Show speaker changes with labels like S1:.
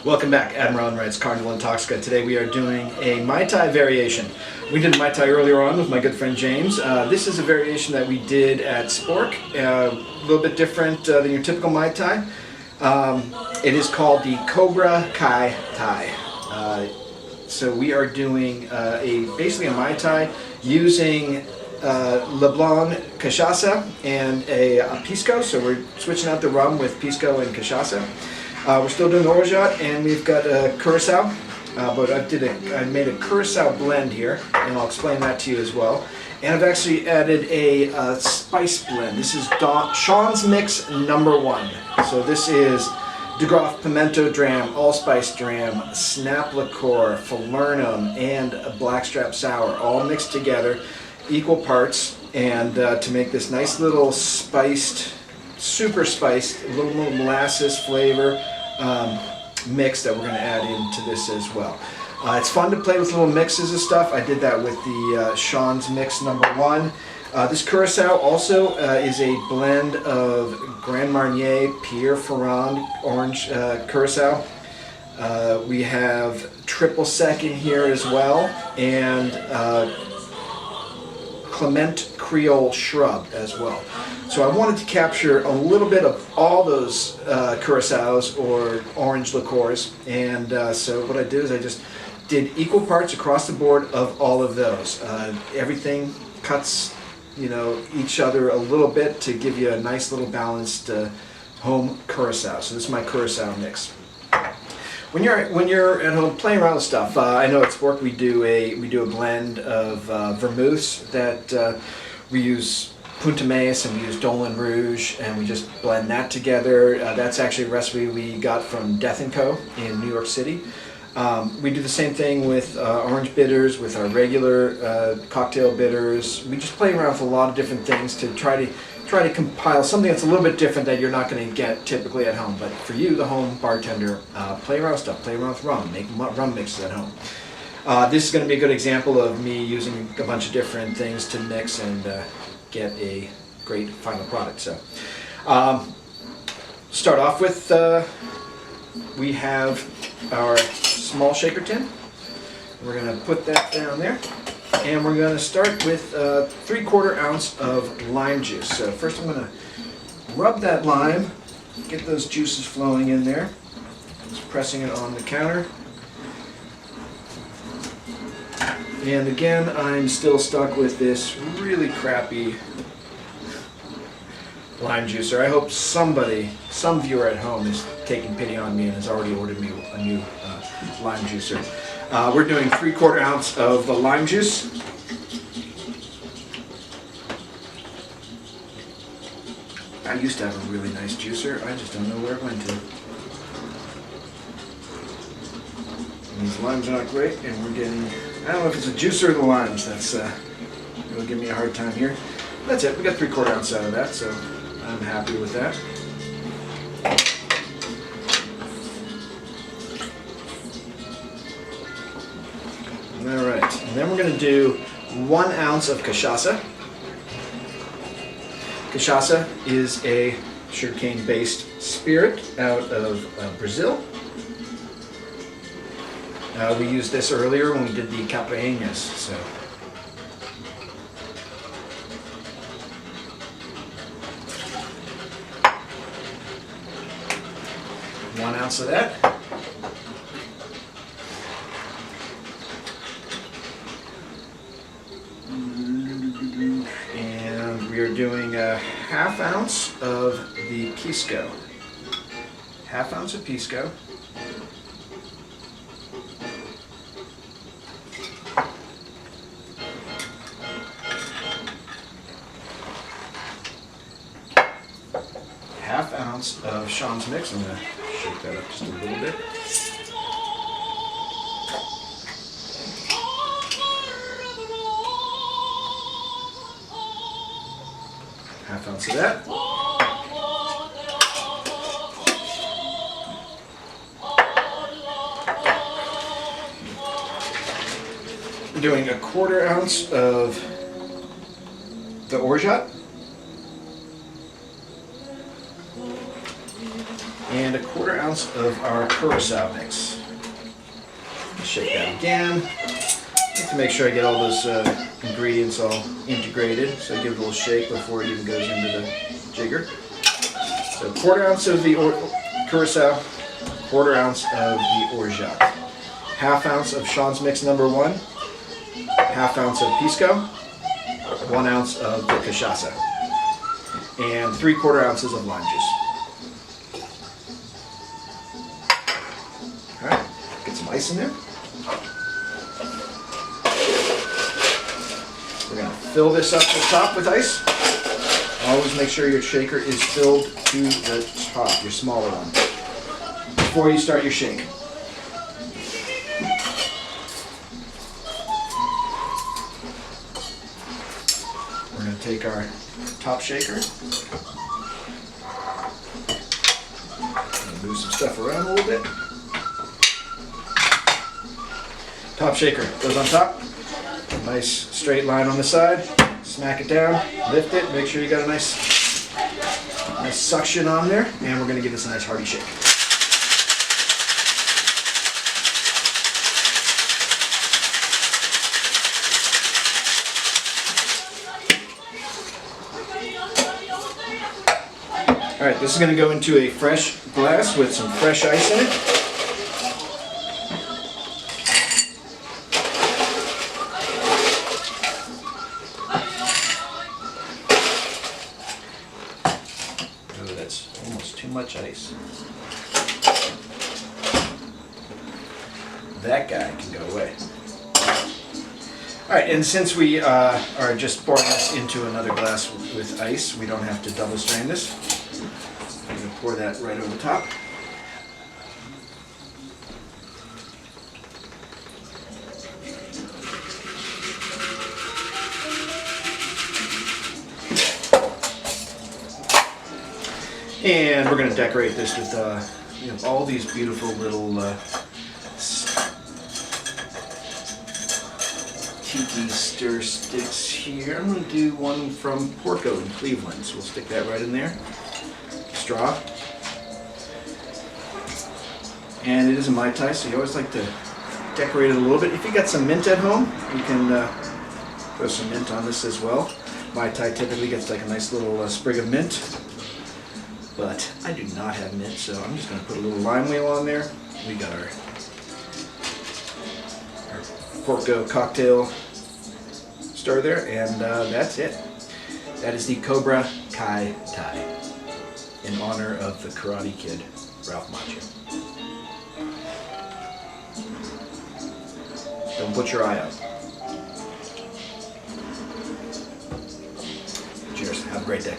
S1: Welcome back, Admiral Enright's Carnival Intoxica. Today we are doing a Mai Tai variation. We did Mai Tai earlier on with my good friend James. This is a variation that we did at Spork, a little bit different than your typical Mai Tai. It is called the Cobra Kai Tai. So we are doing basically a Mai Tai using LeBlanc Cachaca and a Pisco. So we're switching out the rum with Pisco and Cachaca. We're still doing orgeat, and we've got a curacao, but I made a curacao blend here, and I'll explain that to you as well. And I've actually added a spice blend. This is Sean's Mix #1. So this is De Groff Pimento Dram, Allspice Dram, Snap Liqueur, Falernum, and a Blackstrap Sour, all mixed together, equal parts, and to make this nice little spiced, super spiced, a little more molasses flavor mix that we're going to add into this as well. It's fun to play with little mixes of stuff. I did that with the Sean's Mix #1. This curacao also is a blend of Grand Marnier, Pierre Ferrand orange curacao. We have triple sec in here as well, and Clement Creole Shrub as well. So I wanted to capture a little bit of all those curaçaos or orange liqueurs, and so what I did is I just did equal parts across the board of all of those. Everything cuts, each other a little bit to give you a nice little balanced home curacao. So this is my curacao mix. When you're at home playing around with stuff, I know at Spork we do a blend of vermouths that we use Punta Mace and we use Dolan Rouge, and we just blend that together. That's actually a recipe we got from Death & Co. in New York City. We do the same thing with orange bitters, with our regular cocktail bitters. We just play around with a lot of different things to try to compile something that's a little bit different that you're not going to get typically at home. But for you, the home bartender, play around with stuff, play around with rum, make rum mixes at home. This is going to be a good example of me using a bunch of different things to mix and get a great final product. So, start off with, we have our small shaker tin. We're going to put that down there. And we're going to start with 3/4 ounce of lime juice. So first I'm going to rub that lime, get those juices flowing in there. Just pressing it on the counter. And again, I'm still stuck with this really crappy lime juicer. I hope some viewer at home is taking pity on me and has already ordered me a new lime juicer. We're doing 3/4 ounce of the lime juice. I used to have a really nice juicer. I just don't know where it went to. And these limes are not great, and we're getting, I don't know if it's a juicer or the limes. That's it'll give me a hard time here. That's it. We got 3/4 ounce out of that, so I'm happy with that. Alright, and then we're going to do 1 ounce of cachaça. Cachaça is a sugarcane based spirit out of Brazil. We used this earlier when we did the caipirinhas. So. One ounce of that. We are doing a 1/2 ounce of the Pisco. 1/2 ounce of Pisco. Half ounce of Sean's Mix. I'm going to shake that up just a little bit. Half ounce of that. I'm doing 1/4 ounce of the orgeat. and a 1/4 ounce of our curacao mix. Shake that again. I like to make sure I get all those ingredients all integrated, so I give it a little shake before it even goes into the jigger. So 1/4 ounce of the curacao, 1/4 ounce of the orgeat, 1/2 ounce of Sean's Mix No. 1, 1/2 ounce of Pisco, 1 ounce of the Cachaca, and 3/4 ounces of lime juice. Alright, get some ice in there. We're going to fill this up to the top with ice. Always make sure your shaker is filled to the top, your smaller one, before you start your shake. We're going to take our top shaker and move some stuff around a little bit. Top shaker goes on top. Nice straight line on the side. Smack it down, lift it, make sure you got a nice suction on there, and we're going to give this a nice hearty shake. Alright, this is going to go into a fresh glass with some fresh ice in it. Too much ice. That guy can go away. Alright, and since we are just pouring this into another glass with ice, we don't have to double strain this. I'm going to pour that right over the top. And we're going to decorate this with all these beautiful little tiki stir sticks here. I'm going to do one from Porco in Cleveland, so we'll stick that right in there. Straw. And it is a Mai Tai, so you always like to decorate it a little bit. If you got some mint at home, you can throw some mint on this as well. Mai Tai typically gets like a nice little sprig of mint. But I do not have mint, so I'm just going to put a little lime wheel on there. We got our Porco cocktail stir there, and that's it. That is the Cobra Mai Tai in honor of the Karate Kid, Ralph Macchio. Don't put your eye out. Cheers. Have a great day.